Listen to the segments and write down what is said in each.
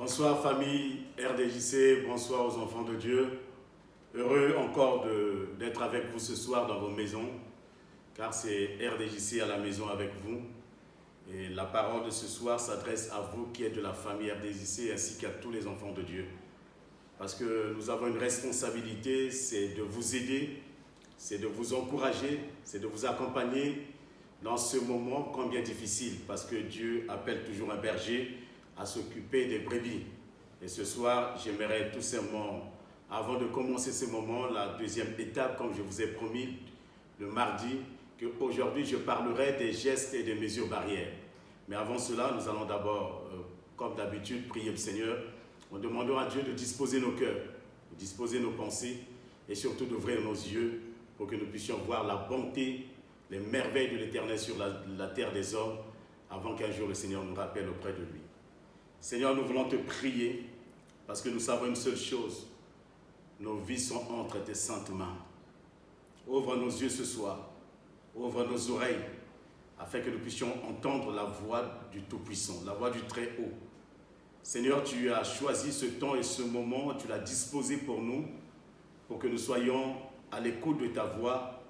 Bonsoir famille RDJC, bonsoir aux enfants de Dieu. Heureux encore d'être avec vous ce soir dans vos maisons, car c'est RDJC à la maison avec vous. Et la parole de ce soir s'adresse à vous qui êtes de la famille RDJC ainsi qu'à tous les enfants de Dieu. Parce que nous avons une responsabilité, c'est de vous aider, c'est de vous encourager, c'est de vous accompagner dans ce moment combien difficile, parce que Dieu appelle toujours un berger à s'occuper des brebis. Et ce soir, j'aimerais tout simplement, avant de commencer ce moment, la deuxième étape, comme je vous ai promis le mardi, qu'aujourd'hui je parlerai des gestes et des mesures barrières. Mais avant cela, nous allons d'abord, comme d'habitude, prier le Seigneur. En demandant à Dieu de disposer nos cœurs, de disposer nos pensées et surtout d'ouvrir nos yeux pour que nous puissions voir la bonté, les merveilles de l'Éternel sur la terre des hommes avant qu'un jour le Seigneur nous rappelle auprès de lui. Seigneur, nous voulons te prier parce que nous savons une seule chose. Nos vies sont entre tes saintes mains. Ouvre nos yeux ce soir, ouvre nos oreilles afin que nous puissions entendre la voix du Tout-Puissant, la voix du Très-Haut. Seigneur, tu as choisi ce temps et ce moment, tu l'as disposé pour nous, pour que nous soyons à l'écoute de ta voix,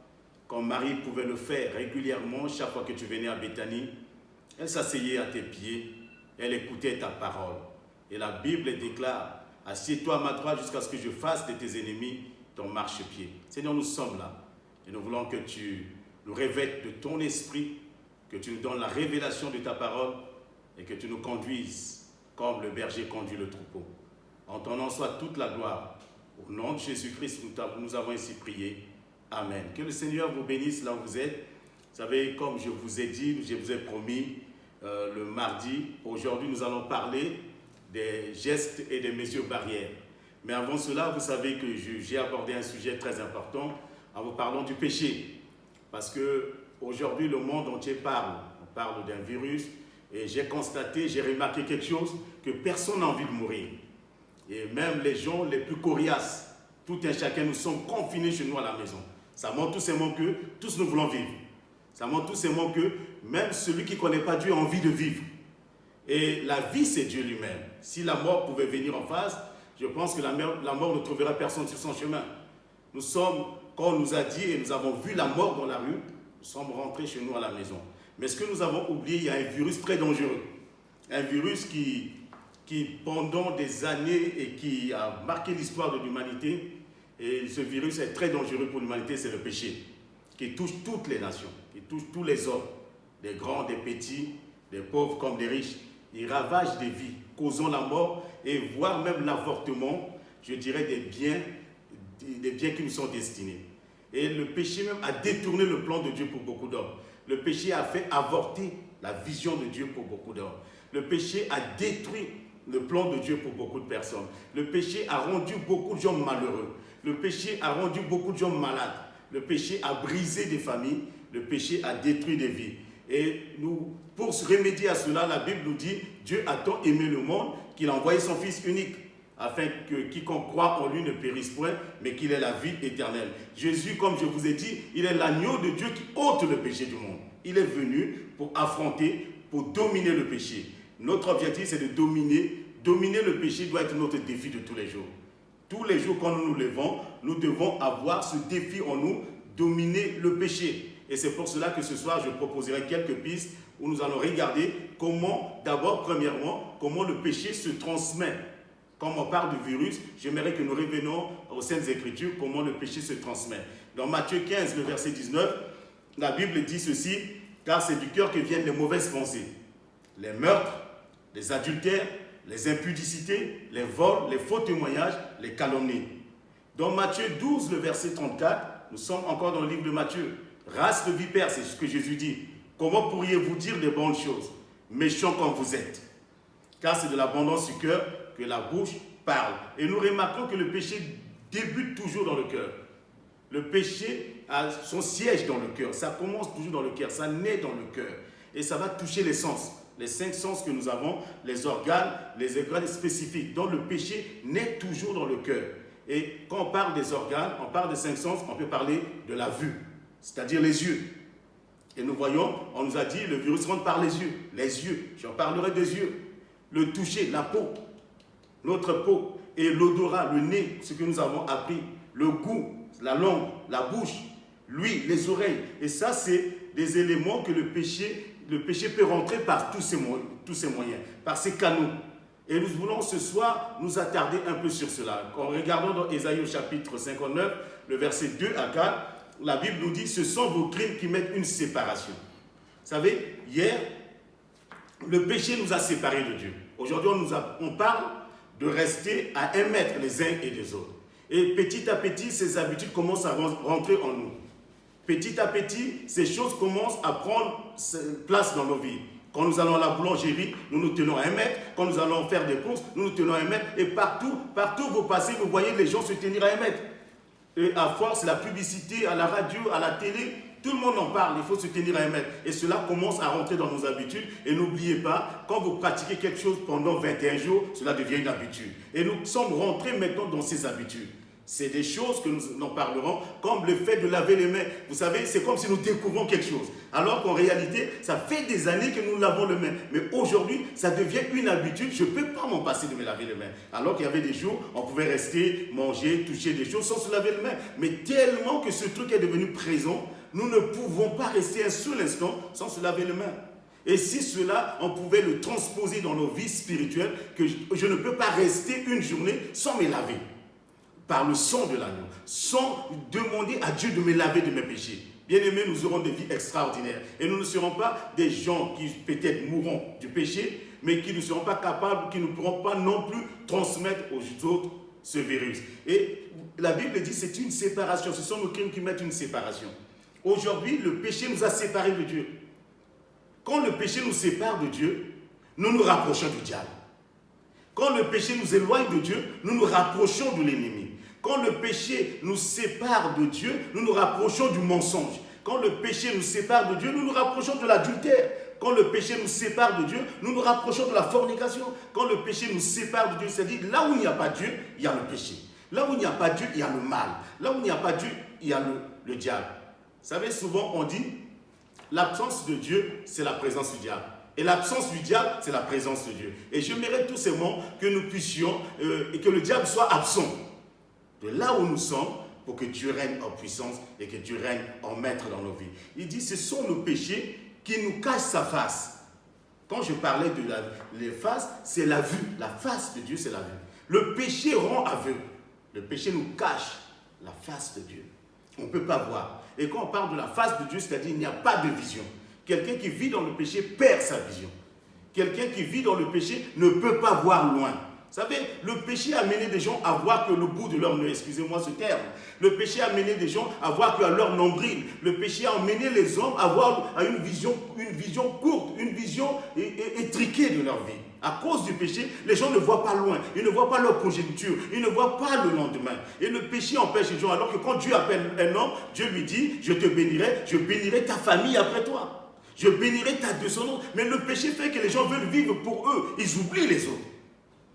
comme Marie pouvait le faire régulièrement chaque fois que tu venais à Béthanie. Elle s'asseyait à tes pieds, elle écoutait ta parole. Et la Bible déclare, assieds-toi à ma droite jusqu'à ce que je fasse de tes ennemis ton marchepied. Seigneur, nous sommes là et nous voulons que tu nous revêtes de ton esprit, que tu nous donnes la révélation de ta parole et que tu nous conduises comme le berger conduit le troupeau. En ton nom soit toute la gloire. Au nom de Jésus-Christ, nous avons ainsi prié. Amen. Que le Seigneur vous bénisse là où vous êtes. Vous savez, comme je vous ai dit, je vous ai promis le mardi, aujourd'hui nous allons parler des gestes et des mesures barrières. Mais avant cela, vous savez que j'ai abordé un sujet très important en vous parlant du péché. Parce qu'aujourd'hui, le monde entier parle. On parle d'un virus. Et j'ai constaté, j'ai remarqué quelque chose, que personne n'a envie de mourir. Et même les gens les plus coriaces, tout un chacun, nous sommes confinés chez nous à la maison. Ça montre tout simplement que tous nous voulons vivre. Ça montre tout simplement que même celui qui ne connaît pas Dieu a envie de vivre. Et la vie, c'est Dieu lui-même. Si la mort pouvait venir en face, je pense que la mort ne trouvera personne sur son chemin. Nous sommes, quand on nous a dit et nous avons vu la mort dans la rue, nous sommes rentrés chez nous à la maison. Mais ce que nous avons oublié, il y a un virus très dangereux. Un virus qui pendant des années et qui a marqué l'histoire de l'humanité. Et ce virus est très dangereux pour l'humanité, c'est le péché. Qui touche toutes les nations, qui touche tous les hommes. Des grands, des petits, des pauvres comme des riches. Il ravage des vies, causant la mort et voire même l'avortement, je dirais des biens qui nous sont destinés. Et le péché même a détourné le plan de Dieu pour beaucoup d'hommes. Le péché a fait avorter la vision de Dieu pour beaucoup d'hommes. Le péché a détruit le plan de Dieu pour beaucoup de personnes. Le péché a rendu beaucoup de gens malheureux. Le péché a rendu beaucoup de gens malades. Le péché a brisé des familles. Le péché a détruit des vies. Et nous, pour se remédier à cela, la Bible nous dit « Dieu a tant aimé le monde qu'il a envoyé son Fils unique, afin que quiconque croit en lui ne périsse point, mais qu'il ait la vie éternelle. » Jésus, comme je vous ai dit, il est l'agneau de Dieu qui ôte le péché du monde. Il est venu pour affronter, pour dominer le péché. Notre objectif, c'est de dominer. Dominer le péché doit être notre défi de tous les jours. Tous les jours, quand nous nous levons, nous devons avoir ce défi en nous, dominer le péché. Et c'est pour cela que ce soir, je proposerai quelques pistes où nous allons regarder comment, d'abord, premièrement, comment le péché se transmet. Comme on parle du virus, j'aimerais que nous revenons aux Saintes Écritures, comment le péché se transmet. Dans Matthieu 15, le verset 19, la Bible dit ceci, car c'est du cœur que viennent les mauvaises pensées, les meurtres, les adultères, les impudicités, les vols, les faux témoignages, les calomnies. Dans Matthieu 12, le verset 34, nous sommes encore dans le livre de Matthieu. Race de vipères, c'est ce que Jésus dit. Comment pourriez-vous dire des bonnes choses, méchants comme vous êtes? Car c'est de l'abondance du cœur que la bouche parle. Et nous remarquons que le péché débute toujours dans le cœur. Le péché a son siège dans le cœur. Ça commence toujours dans le cœur. Ça naît dans le cœur. Et ça va toucher les sens. Les 5 sens que nous avons, les organes spécifiques. Donc le péché naît toujours dans le cœur. Et quand on parle des organes, on parle des 5 sens, on peut parler de la vue, c'est-à-dire les yeux. Et nous voyons, on nous a dit, le virus rentre par les yeux. Les yeux, j'en parlerai des yeux. Le toucher, la peau. notre peau et l'odorat, le nez, ce que nous avons appris, le goût, la langue, la bouche, l'ouïe, les oreilles. Et ça, c'est des éléments que le péché peut rentrer par tous ces moyens, par ces canaux. Et nous voulons ce soir nous attarder un peu sur cela. En regardant dans Ésaïe au chapitre 59, le verset 2 à 4, la Bible nous dit « Ce sont vos crimes qui mettent une séparation ». Vous savez, hier, le péché nous a séparés de Dieu. Aujourd'hui, on parle de rester à 1 mètre les uns et les autres. Et petit à petit, ces habitudes commencent à rentrer en nous. Petit à petit, ces choses commencent à prendre place dans nos vies. Quand nous allons à la boulangerie, nous nous tenons à 1 mètre. Quand nous allons faire des courses, nous nous tenons à 1 mètre. Et partout vous passez, vous voyez les gens se tenir à 1 mètre. Et à force, la publicité, à la radio, à la télé, tout le monde en parle, il faut se tenir à 1 mètre. Et cela commence à rentrer dans nos habitudes. Et n'oubliez pas, quand vous pratiquez quelque chose pendant 21 jours, cela devient une habitude. Et nous sommes rentrés maintenant dans ces habitudes. C'est des choses que nous en parlerons, comme le fait de laver les mains. Vous savez, c'est comme si nous découvrons quelque chose. Alors qu'en réalité, ça fait des années que nous lavons les mains. Mais aujourd'hui, ça devient une habitude. Je ne peux pas m'en passer de me laver les mains. Alors qu'il y avait des jours, on pouvait rester, manger, toucher des choses sans se laver les mains. Mais tellement que ce truc est devenu présent, nous ne pouvons pas rester un seul instant sans se laver les mains. Et si cela, on pouvait le transposer dans nos vies spirituelles, que je ne peux pas rester une journée sans me laver. Par le sang de l'agneau, sans demander à Dieu de me laver de mes péchés. Bien-aimés, nous aurons des vies extraordinaires. Et nous ne serons pas des gens qui peut-être mourront du péché, mais qui ne seront pas capables, qui ne pourront pas non plus transmettre aux autres ce virus. Et la Bible dit que c'est une séparation. Ce sont nos crimes qui mettent une séparation. Aujourd'hui, le péché nous a séparés de Dieu. Quand le péché nous sépare de Dieu, nous nous rapprochons du diable. Quand le péché nous éloigne de Dieu, nous nous rapprochons de l'ennemi. Quand le péché nous sépare de Dieu, nous nous rapprochons du mensonge. Quand le péché nous sépare de Dieu, nous nous rapprochons de l'adultère. Quand le péché nous sépare de Dieu, nous nous rapprochons de la fornication. Quand le péché nous sépare de Dieu, c'est-à-dire là où il n'y a pas Dieu, il y a le péché. Là où il n'y a pas Dieu, il y a le mal. Là où il n'y a pas Dieu, il y a le diable. Vous savez, souvent on dit, l'absence de Dieu, c'est la présence du diable. Et l'absence du diable, c'est la présence de Dieu. Et j'aimerais tout simplement que nous puissions, et que le diable soit absent de là où nous sommes, pour que Dieu règne en puissance et que Dieu règne en maître dans nos vies. Il dit, ce sont nos péchés qui nous cachent sa face. Quand je parlais de les faces, c'est la vue. La face de Dieu, c'est la vue. Le péché rend aveugle. Le péché nous cache la face de Dieu. On ne peut pas voir. Et quand on parle de la face de Dieu, c'est-à-dire qu'il n'y a pas de vision. Quelqu'un qui vit dans le péché perd sa vision. Quelqu'un qui vit dans le péché ne peut pas voir loin. Vous savez, le péché a amené des gens à voir que le bout de leur nez, excusez-moi ce terme. Le péché a amené des gens à voir que leur nombril. Le péché a amené les hommes à avoir une vision courte, une vision étriquée de leur vie. À cause du péché, les gens ne voient pas loin, ils ne voient pas leur progéniture, ils ne voient pas le lendemain. Et le péché empêche les gens, alors que quand Dieu appelle un homme, Dieu lui dit, je te bénirai, je bénirai ta famille après toi. Je bénirai ta descendance. Mais le péché fait que les gens veulent vivre pour eux, ils oublient les autres.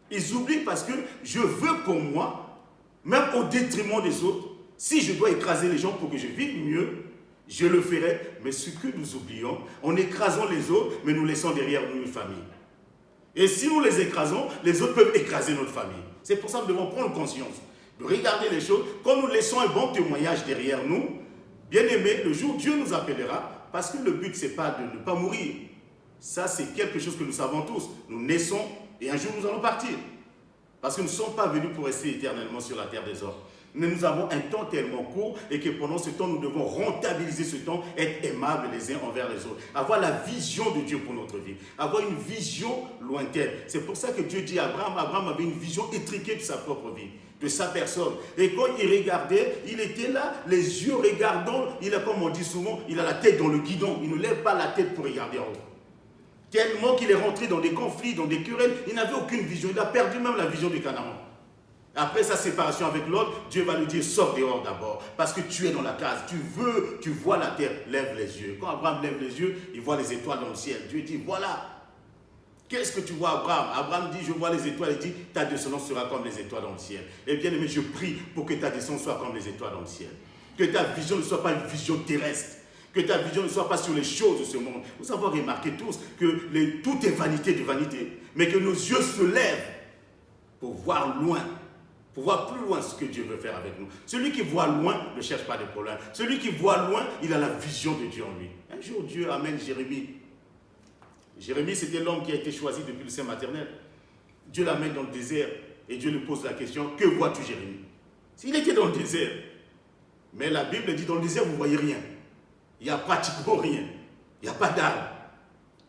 Ils oublient parce que je veux pour moi, même au détriment des autres, si je dois écraser les gens pour que je vive mieux, je le ferai. Mais ce que nous oublions, en écrasant les autres, mais nous laissons derrière nous une famille. Et si nous les écrasons, les autres peuvent écraser notre famille. C'est pour ça que nous devons prendre conscience de regarder les choses. Quand nous laissons un bon témoignage derrière nous, bien aimé, le jour où Dieu nous appellera, parce que le but, ce n'est pas de ne pas mourir. Ça, c'est quelque chose que nous savons tous. Nous naissons et un jour, nous allons partir. Parce que nous ne sommes pas venus pour rester éternellement sur la terre des hommes. Mais nous avons un temps tellement court et que pendant ce temps, nous devons rentabiliser ce temps, être aimables les uns envers les autres. Avoir la vision de Dieu pour notre vie. Avoir une vision lointaine. C'est pour ça que Dieu dit à Abraham, Abraham avait une vision étriquée de sa propre vie, de sa personne. Et quand il regardait, il était là, les yeux regardant, il a, comme on dit souvent, il a la tête dans le guidon. Il ne lève pas la tête pour regarder en haut. Tellement qu'il est rentré dans des conflits, dans des querelles, il n'avait aucune vision. Il a perdu même la vision du Canaan. Après sa séparation avec l'autre, Dieu va lui dire, sors dehors d'abord, parce que tu es dans la case, tu vois la terre, lève les yeux. Quand Abraham lève les yeux, il voit les étoiles dans le ciel. Dieu dit, voilà, qu'est-ce que tu vois, Abraham? Abraham dit, je vois les étoiles. Il dit, ta descendance sera comme les étoiles dans le ciel. Et bien aimé, je prie pour que ta descendance soit comme les étoiles dans le ciel. Que ta vision ne soit pas une vision terrestre. Que ta vision ne soit pas sur les choses de ce monde. Vous avez remarqué tous que tout est vanité de vanité. Mais que nos yeux se lèvent pour voir loin, pour voir plus loin ce que Dieu veut faire avec nous. Celui qui voit loin ne cherche pas de problème. Celui qui voit loin, il a la vision de Dieu en lui. Un jour, Dieu amène Jérémie. Jérémie, c'était l'homme qui a été choisi depuis le sein maternel. Dieu l'amène dans le désert et Dieu lui pose la question, que vois-tu, Jérémie? Il était dans le désert. Mais la Bible dit, dans le désert, vous ne voyez rien. Il n'y a pratiquement rien. Il n'y a pas d'arbre.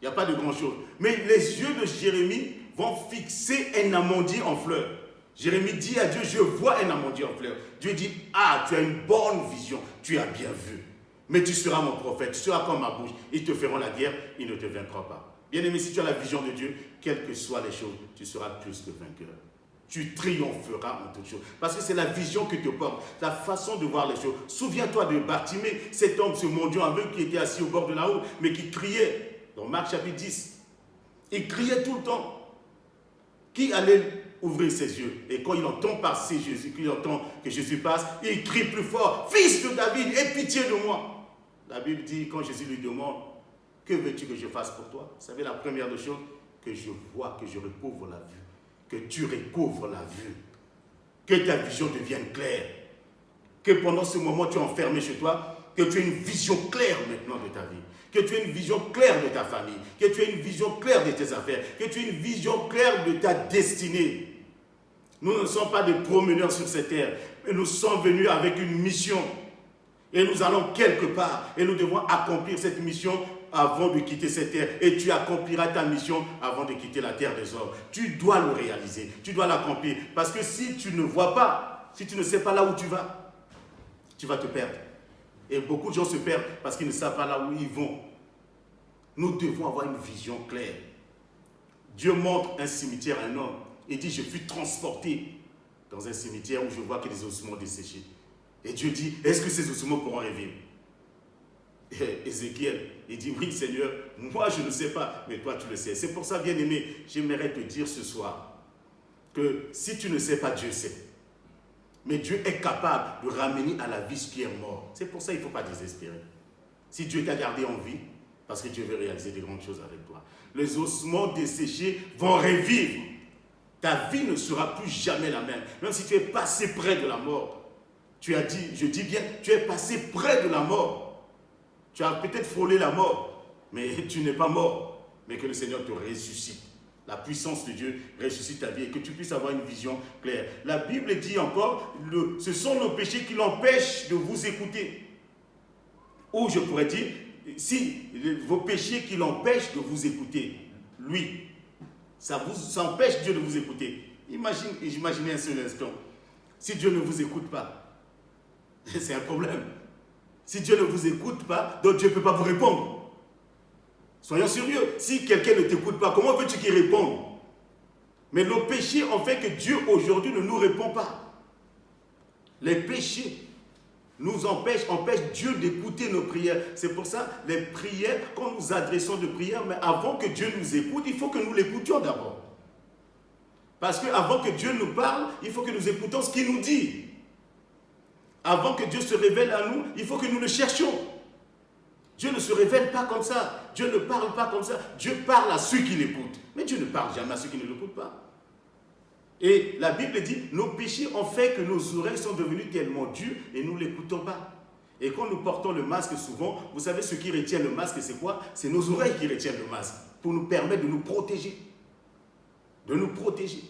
Il n'y a pas de grand-chose. Mais les yeux de Jérémie vont fixer un amandier en fleurs. Jérémie dit à Dieu, je vois un amandier en fleurs. Dieu dit, ah, tu as une bonne vision, tu as bien vu. Mais tu seras mon prophète, tu seras comme ma bouche. Ils te feront la guerre, ils ne te vaincront pas. Bien-aimé, si tu as la vision de Dieu, quelles que soient les choses, tu seras plus que vainqueur. Tu triompheras en toutes choses. Parce que c'est la vision que te porte, la façon de voir les choses. Souviens-toi de Bartimée, cet homme, ce mendiant aveugle qui était assis au bord de la route, mais qui criait, dans Marc chapitre 10. Il criait tout le temps. Qui allait ouvrir ses yeux? Et quand il entend passer Jésus, qu'il entend que Jésus passe, il crie plus fort, « Fils de David, aie pitié de moi !» La Bible dit, quand Jésus lui demande, « Que veux-tu que je fasse pour toi ?» Vous savez, la première des choses, que je vois, que je recouvre la vue. Que tu recouvres la vue. Que ta vision devienne claire. Que pendant ce moment, tu es enfermé chez toi, que tu aies une vision claire maintenant de ta vie. Que tu aies une vision claire de ta famille, que tu aies une vision claire de tes affaires, que tu aies une vision claire de ta destinée. Nous ne sommes pas des promeneurs sur cette terre, mais nous sommes venus avec une mission. Et nous allons quelque part, et nous devons accomplir cette mission avant de quitter cette terre. Et tu accompliras ta mission avant de quitter la terre des hommes. Tu dois le réaliser, tu dois l'accomplir. Parce que si tu ne vois pas, si tu ne sais pas là où tu vas te perdre. Et beaucoup de gens se perdent parce qu'ils ne savent pas là où ils vont. Nous devons avoir une vision claire. Dieu montre un cimetière à un homme et dit, je fus transporté dans un cimetière où je vois que les ossements desséchés. Et Dieu dit, est-ce que ces ossements pourront revivre? Et Ézéchiel, il dit, oui Seigneur, moi je ne sais pas, mais toi tu le sais. C'est pour ça, bien-aimé, j'aimerais te dire ce soir que si tu ne sais pas, Dieu sait. Mais Dieu est capable de ramener à la vie ce qui est mort. C'est pour ça qu'il ne faut pas désespérer. Si Dieu t'a gardé en vie, parce que Dieu veut réaliser des grandes choses avec toi, les ossements desséchés vont revivre. Ta vie ne sera plus jamais la même. Même si tu es passé près de la mort. Tu as dit, je dis bien, tu es passé près de la mort. Tu as peut-être frôlé la mort, mais tu n'es pas mort. Mais que le Seigneur te ressuscite. La puissance de Dieu ressuscite ta vie et que tu puisses avoir une vision claire. La Bible dit encore, ce sont nos péchés qui l'empêchent de vous écouter. Ou je pourrais dire, si vos péchés qui l'empêchent de vous écouter, lui, ça empêche Dieu de vous écouter. Imaginez un seul instant. Si Dieu ne vous écoute pas, c'est un problème. Si Dieu ne vous écoute pas, donc Dieu ne peut pas vous répondre. Soyons sérieux. Si quelqu'un ne t'écoute pas, comment veux-tu qu'il réponde? Mais nos péchés ont fait que Dieu aujourd'hui ne nous répond pas. Les péchés nous empêchent Dieu d'écouter nos prières. C'est pour ça, les prières, quand nous adressons de prières, mais avant que Dieu nous écoute, il faut que nous l'écoutions d'abord. Parce qu'avant que Dieu nous parle, il faut que nous écoutons ce qu'il nous dit. Avant que Dieu se révèle à nous, il faut que nous le cherchions. Dieu ne se révèle pas comme ça. Dieu ne parle pas comme ça. Dieu parle à ceux qui l'écoutent. Mais Dieu ne parle jamais à ceux qui ne l'écoutent pas. Et la Bible dit, nos péchés ont fait que nos oreilles sont devenues tellement dures et nous ne l'écoutons pas. Et quand nous portons le masque souvent, vous savez ce qui retient le masque, c'est quoi? C'est nos oreilles qui retiennent le masque pour nous permettre de nous protéger. De nous protéger.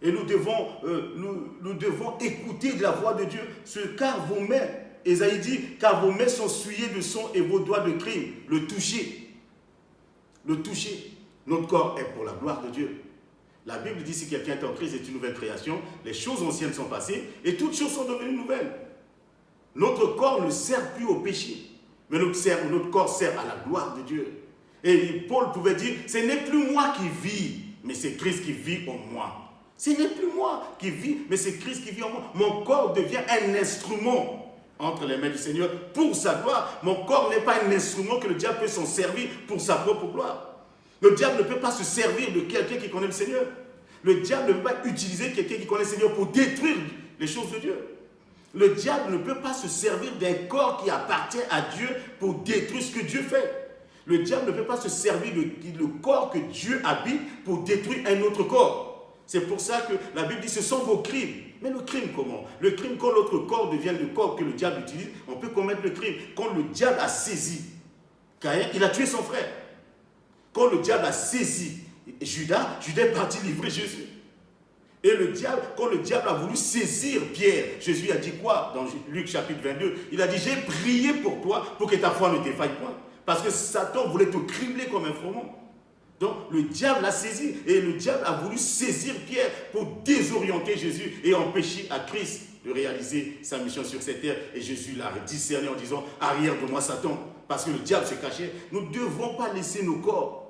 Et nous devons écouter de la voix de Dieu. Car vos mains, Ésaïe dit, car vos mains sont souillées de sang et vos doigts de crime. Le toucher. Le toucher. Notre corps est pour la gloire de Dieu. La Bible dit, si quelqu'un est en Christ, c'est une nouvelle création. Les choses anciennes sont passées et toutes choses sont devenues nouvelles. Notre corps ne sert plus au péché. Mais notre corps sert à la gloire de Dieu. Et Paul pouvait dire, ce n'est plus moi qui vis, mais c'est Christ qui vit en moi. Ce n'est plus moi qui vis, mais c'est Christ qui vit en moi. Mon corps devient un instrument entre les mains du Seigneur pour sa gloire. Mon corps n'est pas un instrument que le diable peut s'en servir pour sa propre gloire. Le diable ne peut pas se servir de quelqu'un qui connaît le Seigneur. Le diable ne peut pas utiliser quelqu'un qui connaît le Seigneur pour détruire les choses de Dieu. Le diable ne peut pas se servir d'un corps qui appartient à Dieu pour détruire ce que Dieu fait. Le diable ne peut pas se servir du corps que Dieu habite pour détruire un autre corps. C'est pour ça que la Bible dit ce sont vos crimes. Mais le crime comment? Le crime, quand notre corps devient le corps que le diable utilise, on peut commettre le crime. Quand le diable a saisi Caïn, il a tué son frère. Quand le diable a saisi Judas, Judas est parti livrer Jésus. Et quand le diable a voulu saisir Pierre, Jésus a dit quoi dans Luc chapitre 22? Il a dit, j'ai prié pour toi pour que ta foi ne défaille point. Parce que Satan voulait te cribler comme un froment. Donc le diable l'a saisi. Et le diable a voulu saisir Pierre pour désorienter Jésus et empêcher à Christ de réaliser sa mission sur cette terre. Et Jésus l'a discerné en disant, arrière de moi Satan. Parce que le diable se cachait. Nous ne devons pas laisser nos corps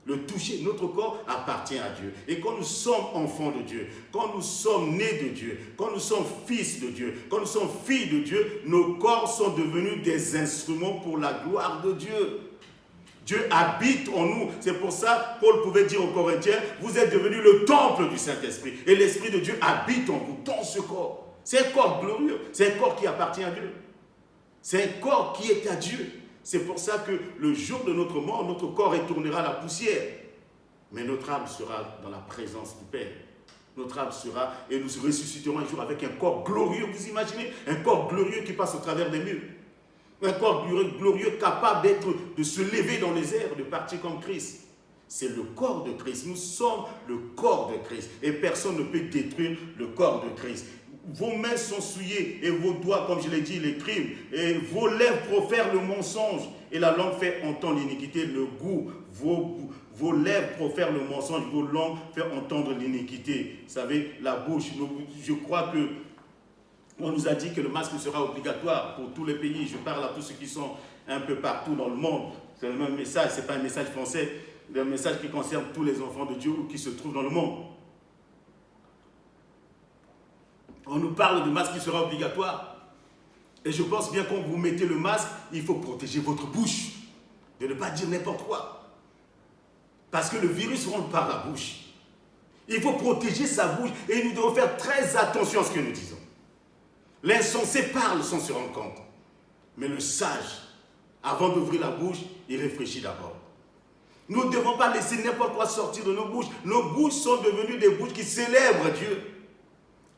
le toucher. Notre corps appartient à Dieu. Et quand nous sommes enfants de Dieu, quand nous sommes nés de Dieu, quand nous sommes fils de Dieu, quand nous sommes filles de Dieu, nos corps sont devenus des instruments pour la gloire de Dieu. Dieu habite en nous. C'est pour ça, Paul pouvait dire aux Corinthiens, vous êtes devenus le temple du Saint-Esprit. Et l'Esprit de Dieu habite en vous, dans ce corps. C'est un corps glorieux. C'est un corps qui appartient à Dieu. C'est un corps qui est à Dieu. C'est pour ça que le jour de notre mort, notre corps retournera à la poussière. Mais notre âme sera dans la présence du Père. Notre âme sera, et nous ressusciterons un jour avec un corps glorieux. Vous imaginez, un corps glorieux qui passe au travers des murs. Un corps glorieux capable de se lever dans les airs, de partir comme Christ. C'est le corps de Christ. Nous sommes le corps de Christ. Et personne ne peut détruire le corps de Christ. Vos mains sont souillées et vos doigts, comme je l'ai dit, les crimes. Et vos lèvres profèrent le mensonge. Et la langue fait entendre l'iniquité, le goût. Vos lèvres profèrent le mensonge, vos langues font entendre l'iniquité. Vous savez, la bouche, je crois que on nous a dit que le masque sera obligatoire pour tous les pays. Je parle à tous ceux qui sont un peu partout dans le monde. C'est le même message, ce n'est pas un message français. C'est un message qui concerne tous les enfants de Dieu qui se trouvent dans le monde. On nous parle de masque qui sera obligatoire. Et je pense bien quand vous mettez le masque, il faut protéger votre bouche. De ne pas dire n'importe quoi. Parce que le virus rentre par la bouche. Il faut protéger sa bouche. Et nous devons faire très attention à ce que nous disons. L'insensé parle sans se rendre compte. Mais le sage, avant d'ouvrir la bouche, il réfléchit d'abord. Nous ne devons pas laisser n'importe quoi sortir de nos bouches. Nos bouches sont devenues des bouches qui célèbrent Dieu,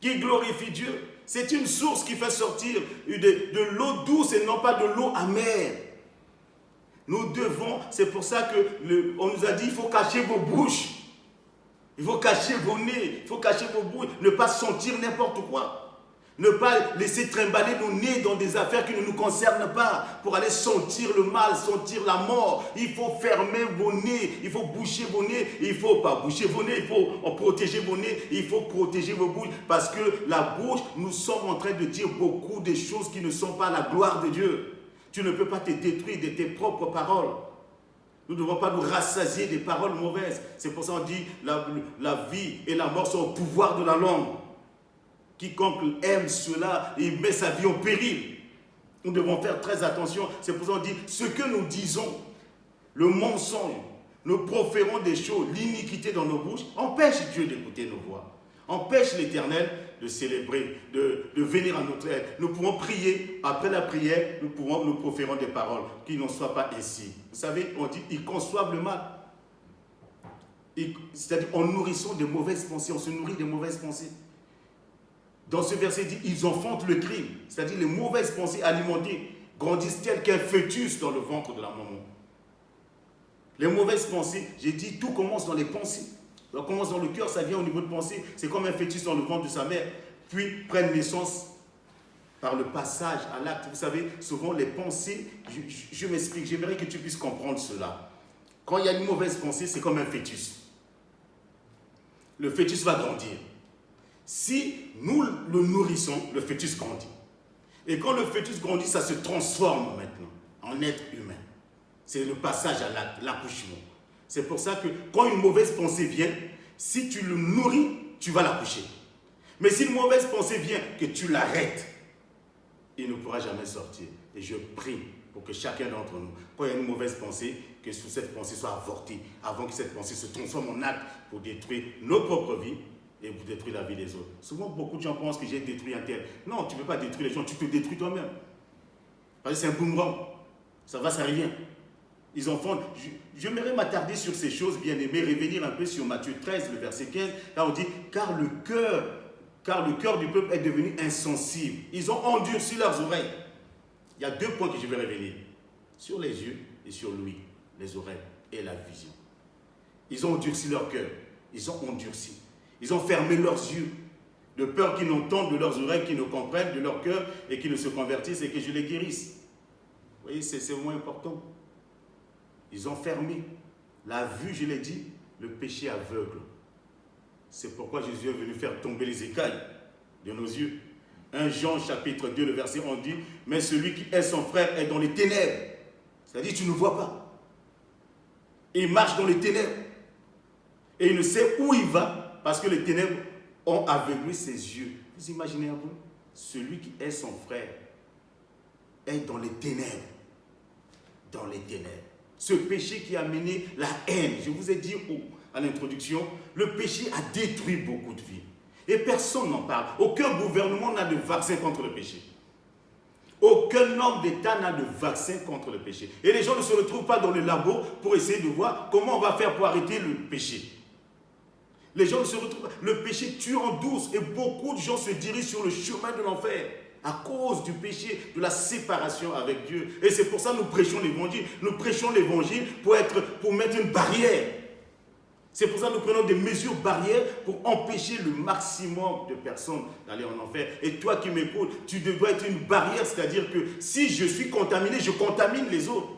qui glorifient Dieu. C'est une source qui fait sortir de l'eau douce et non pas de l'eau amère. Nous devons, c'est pour ça qu'on nous a dit, il faut cacher vos bouches. Il faut cacher vos nez, il faut cacher vos bouches, ne pas sentir n'importe quoi. Ne pas laisser trimballer nos nez dans des affaires qui ne nous concernent pas pour aller sentir le mal, sentir la mort. Il faut fermer vos nez, il faut boucher vos nez. Il ne faut pas boucher vos nez, il faut protéger vos nez, il faut protéger vos bouches. Parce que la bouche, nous sommes en train de dire beaucoup de choses qui ne sont pas la gloire de Dieu. Tu ne peux pas te détruire de tes propres paroles. Nous ne devons pas nous rassasier des paroles mauvaises. C'est pour ça qu'on dit la vie et la mort sont au pouvoir de la langue. Quiconque aime cela, il met sa vie en péril. Nous devons faire très attention. C'est pour ça qu'on dit, ce que nous disons, le mensonge, nous proférons des choses, l'iniquité dans nos bouches, empêche Dieu d'écouter nos voix. Empêche l'Éternel de célébrer, de venir à notre aide. Nous pouvons prier, après la prière, nous proférons des paroles, qu'il n'en soit pas ainsi. Vous savez, on dit, ils conçoivent le mal. C'est-à-dire, en nourrissant des mauvaises pensées, on se nourrit des mauvaises pensées. Dans ce verset dit, ils enfantent le crime. C'est-à-dire les mauvaises pensées alimentées grandissent telles qu'un fœtus dans le ventre de la maman. Les mauvaises pensées, j'ai dit, tout commence dans les pensées. Ça commence dans le cœur, ça vient au niveau de pensée. C'est comme un fœtus dans le ventre de sa mère. Puis prennent naissance par le passage à l'acte. Vous savez, souvent les pensées, je m'explique, j'aimerais que tu puisses comprendre cela. Quand il y a une mauvaise pensée, c'est comme un fœtus. Le fœtus va grandir. Si nous le nourrissons, le fœtus grandit. Et quand le fœtus grandit, ça se transforme maintenant en être humain. C'est le passage à l'acte, l'accouchement. C'est pour ça que quand une mauvaise pensée vient, si tu le nourris, tu vas l'accoucher. Mais si une mauvaise pensée vient, que tu l'arrêtes, il ne pourra jamais sortir. Et je prie pour que chacun d'entre nous, quand il y a une mauvaise pensée, que cette pensée soit avortée, avant que cette pensée se transforme en acte pour détruire nos propres vies, et vous détruire la vie des autres. Souvent, beaucoup de gens pensent que j'ai détruit un tel. Non, tu ne peux pas détruire les gens, tu te détruis toi-même. Parce que c'est un boomerang. Ça va, ça revient. Ils en font. J'aimerais m'attarder sur ces choses, bien aimés, revenir un peu sur Matthieu 13, le verset 15, là on dit, car le cœur du peuple est devenu insensible. Ils ont endurci leurs oreilles. Il y a 2 points que je vais revenir. Sur les yeux et sur l'ouïe, les oreilles et la vision. Ils ont endurci leur cœur. Ils ont endurci. Ils ont fermé leurs yeux, de peur qu'ils n'entendent de leurs oreilles, qu'ils ne comprennent de leur cœur et qu'ils ne se convertissent et que je les guérisse. Vous voyez, c'est moins important. Ils ont fermé. La vue, je l'ai dit, le péché aveugle. C'est pourquoi Jésus est venu faire tomber les écailles de nos yeux. 1 Jean chapitre 2, le verset, on dit, mais celui qui est son frère est dans les ténèbres. C'est-à-dire, tu ne vois pas. Il marche dans les ténèbres. Et il ne sait où il va parce que les ténèbres ont aveuglé ses yeux. Vous imaginez un peu? Celui qui est son frère est dans les ténèbres. Dans les ténèbres. Ce péché qui a mené la haine. Je vous ai dit à l'introduction, le péché a détruit beaucoup de vies. Et personne n'en parle. Aucun gouvernement n'a de vaccin contre le péché. Aucun homme d'État n'a de vaccin contre le péché. Et les gens ne se retrouvent pas dans le labo pour essayer de voir comment on va faire pour arrêter le péché. Les gens ne se retrouvent pas. Le péché tue en douce et beaucoup de gens se dirigent sur le chemin de l'enfer à cause du péché, de la séparation avec Dieu. Et c'est pour ça que nous prêchons l'évangile. Nous prêchons l'évangile pour mettre une barrière. C'est pour ça que nous prenons des mesures barrières pour empêcher le maximum de personnes d'aller en enfer. Et toi qui m'écoutes, tu dois être une barrière, c'est-à-dire que si je suis contaminé, je contamine les autres.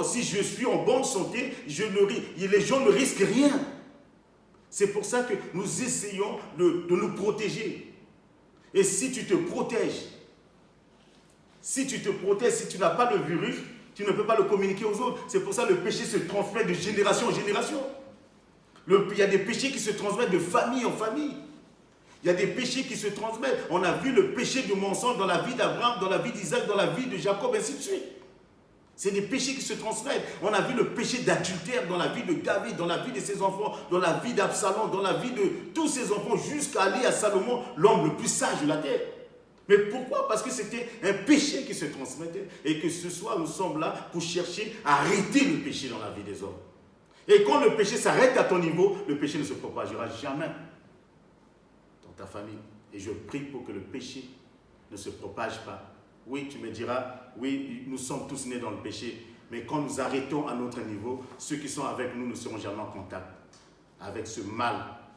Si je suis en bonne santé, les gens ne risquent rien. C'est pour ça que nous essayons de nous protéger. Et si tu te protèges, si tu n'as pas le virus, tu ne peux pas le communiquer aux autres. C'est pour ça que le péché se transmet de génération en génération. Il y a des péchés qui se transmettent de famille en famille. Il y a des péchés qui se transmettent. On a vu le péché du mensonge dans la vie d'Abraham, dans la vie d'Isaac, dans la vie de Jacob, ainsi de suite. C'est des péchés qui se transmettent. On a vu le péché d'adultère dans la vie de David, dans la vie de ses enfants, dans la vie d'Absalom, dans la vie de tous ses enfants, jusqu'à aller à Salomon, l'homme le plus sage de la terre. Mais pourquoi? Parce que c'était un péché qui se transmettait. Et que ce soir, nous sommes là pour chercher à arrêter le péché dans la vie des hommes. Et quand le péché s'arrête à ton niveau, le péché ne se propagera jamais dans ta famille. Et je prie pour que le péché ne se propage pas. Oui, tu me diras, oui, nous sommes tous nés dans le péché. Mais quand nous arrêtons à notre niveau, ceux qui sont avec nous ne seront jamais en contact avec ce mal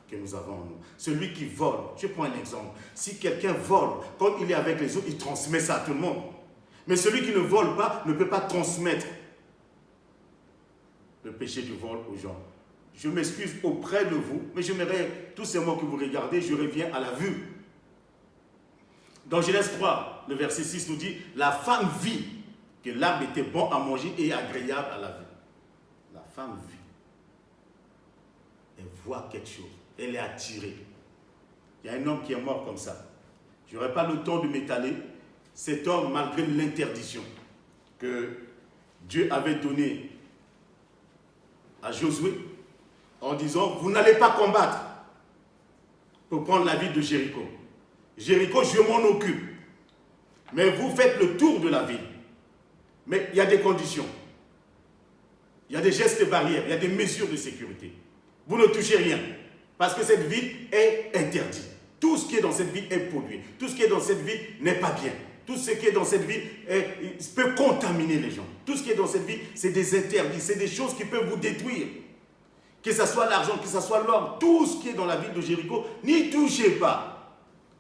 que nous avons en nous. Celui qui vole, je prends un exemple. Si quelqu'un vole, quand il est avec les autres, il transmet ça à tout le monde. Mais celui qui ne vole pas ne peut pas transmettre le péché du vol aux gens. Je m'excuse auprès de vous, mais j'aimerais, tous ces mots que vous regardez, je reviens à la vue. Dans Genèse 3, le verset 6 nous dit, la femme vit que l'arbre était bon à manger et agréable à la vue. La femme vit. Elle voit quelque chose. Elle est attirée. Il y a un homme qui est mort comme ça. Je n'aurai pas le temps de m'étaler. Cet homme, malgré l'interdiction que Dieu avait donnée à Josué, en disant, vous n'allez pas combattre pour prendre la ville de Jéricho. Jéricho, je m'en occupe. Mais vous faites le tour de la ville. Mais il y a des conditions. Il y a des gestes barrières, il y a des mesures de sécurité. Vous ne touchez rien. Parce que cette ville est interdite. Tout ce qui est dans cette ville est pollué. Tout ce qui est dans cette ville n'est pas bien. Tout ce qui est dans cette ville peut contaminer les gens. Tout ce qui est dans cette ville, c'est des interdits. C'est des choses qui peuvent vous détruire. Que ce soit l'argent, que ce soit l'homme. Tout ce qui est dans la ville de Jéricho, n'y touchez pas.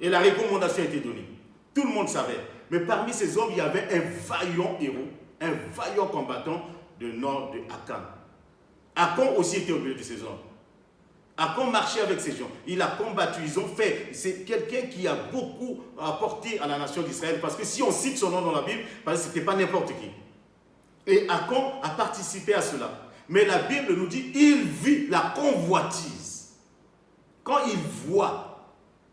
Et la recommandation a été donnée. Tout le monde savait. Mais parmi ces hommes, il y avait un vaillant héros, un vaillant combattant du nord de Akan. Akan aussi était au milieu de ces hommes. Akan marchait avec ces gens. Il a combattu, ils ont fait. C'est quelqu'un qui a beaucoup apporté à la nation d'Israël. Parce que si on cite son nom dans la Bible, parce que ce n'était pas n'importe qui. Et Akan a participé à cela. Mais la Bible nous dit, il vit la convoitise. Quand il voit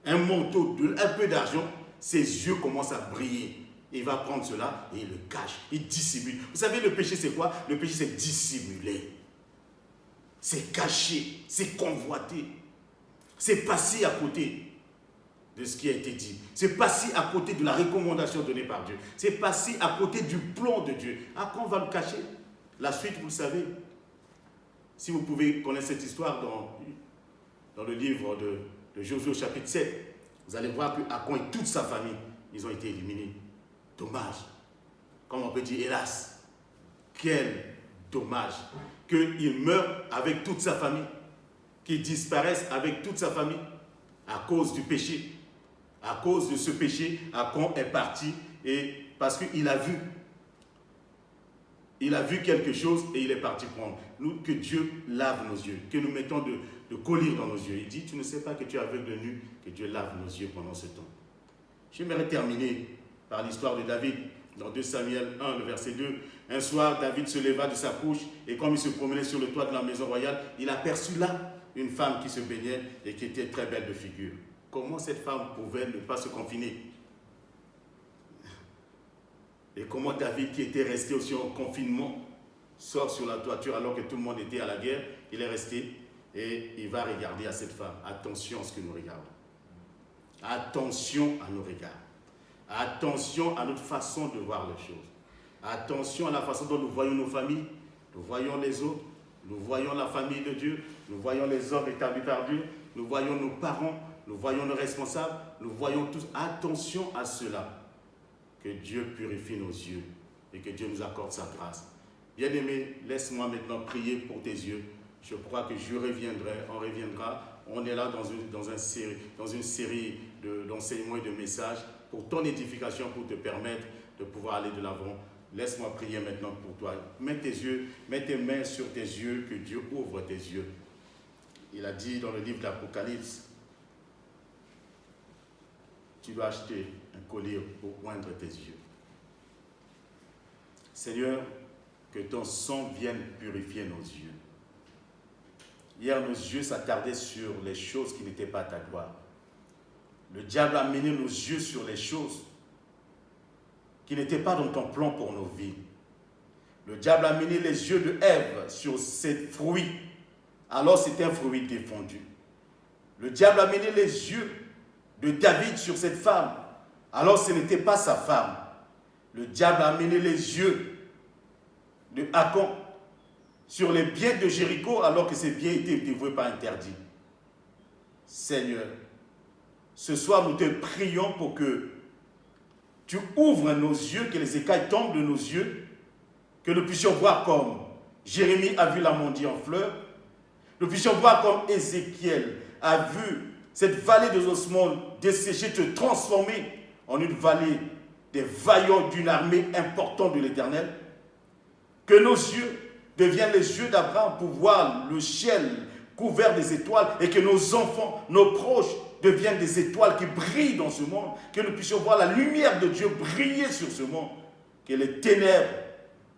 un manteau, un peu d'argent, ses yeux commencent à briller. Il va prendre cela et il le cache. Il dissimule. Vous savez, le péché, c'est quoi? Le péché, c'est dissimuler. C'est cacher, c'est convoiter. C'est passer à côté de ce qui a été dit. C'est passer à côté de la recommandation donnée par Dieu. C'est passer à côté du plan de Dieu. À quand on va le cacher? La suite, vous le savez. Si vous pouvez connaître cette histoire dans le livre de Josué au chapitre 7, vous allez voir que Achan et toute sa famille, ils ont été éliminés. Dommage. Comme on peut dire, hélas, quel dommage qu'il meure avec toute sa famille, qu'il disparaisse avec toute sa famille à cause du péché. À cause de ce péché, Achan est parti et parce qu'il a vu. Il a vu quelque chose et il est parti prendre. Nous, que Dieu lave nos yeux, que nous mettons de collyre dans nos yeux. Il dit, tu ne sais pas que tu es aveugle nu, que Dieu lave nos yeux pendant ce temps. J'aimerais terminer par l'histoire de David. Dans 2 Samuel 1, le verset 2, un soir, David se leva de sa couche et comme il se promenait sur le toit de la maison royale, il aperçut là une femme qui se baignait et qui était très belle de figure. Comment cette femme pouvait ne pas se confiner? Et comment David, qui était resté aussi en confinement, sort sur la toiture alors que tout le monde était à la guerre, il est resté et il va regarder à cette femme. Attention à ce que nous regardons. Attention à nos regards. Attention à notre façon de voir les choses. Attention à la façon dont nous voyons nos familles, nous voyons les autres, nous voyons la famille de Dieu, nous voyons les hommes établis par Dieu, nous voyons nos parents, nous voyons nos responsables, nous voyons tous. Attention à cela. Que Dieu purifie nos yeux et que Dieu nous accorde sa grâce. Bien-aimé, laisse-moi maintenant prier pour tes yeux. Je crois que je reviendrai, on reviendra. On est là dans une série d'enseignements et de messages pour ton édification, pour te permettre de pouvoir aller de l'avant. Laisse-moi prier maintenant pour toi. Mets tes mains sur tes yeux, que Dieu ouvre tes yeux. Il a dit dans le livre d'Apocalypse, tu dois acheter un collier pour oindre tes yeux. Seigneur, que ton sang vienne purifier nos yeux. Hier, nos yeux s'attardaient sur les choses qui n'étaient pas ta gloire. Le diable a mené nos yeux sur les choses qui n'étaient pas dans ton plan pour nos vies. Le diable a mené les yeux de Ève sur ces fruits. Alors c'était un fruit défendu. Le diable a mené les yeux de David sur cette femme. Alors ce n'était pas sa femme. Le diable a mené les yeux de Achan sur les biens de Jéricho alors que ces biens étaient dévoués par interdit. Seigneur, ce soir nous te prions pour que tu ouvres nos yeux, que les écailles tombent de nos yeux, que nous puissions voir comme Jérémie a vu l'amandie en fleurs, nous puissions voir comme Ézéchiel a vu cette vallée des ossements desséchés te transformer en une vallée des vaillants d'une armée importante de l'Éternel. Que nos yeux deviennent les yeux d'Abraham pour voir le ciel couvert des étoiles et que nos enfants, nos proches deviennent des étoiles qui brillent dans ce monde. Que nous puissions voir la lumière de Dieu briller sur ce monde. Que les ténèbres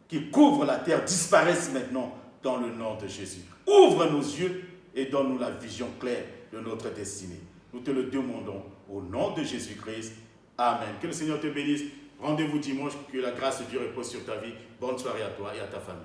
qui couvrent la terre disparaissent maintenant dans le nom de Jésus. Ouvre nos yeux et donne-nous la vision claire de notre destinée. Nous te le demandons au nom de Jésus-Christ. Amen. Que le Seigneur te bénisse. Rendez-vous dimanche. Que la grâce de Dieu repose sur ta vie. Bonne soirée à toi et à ta famille.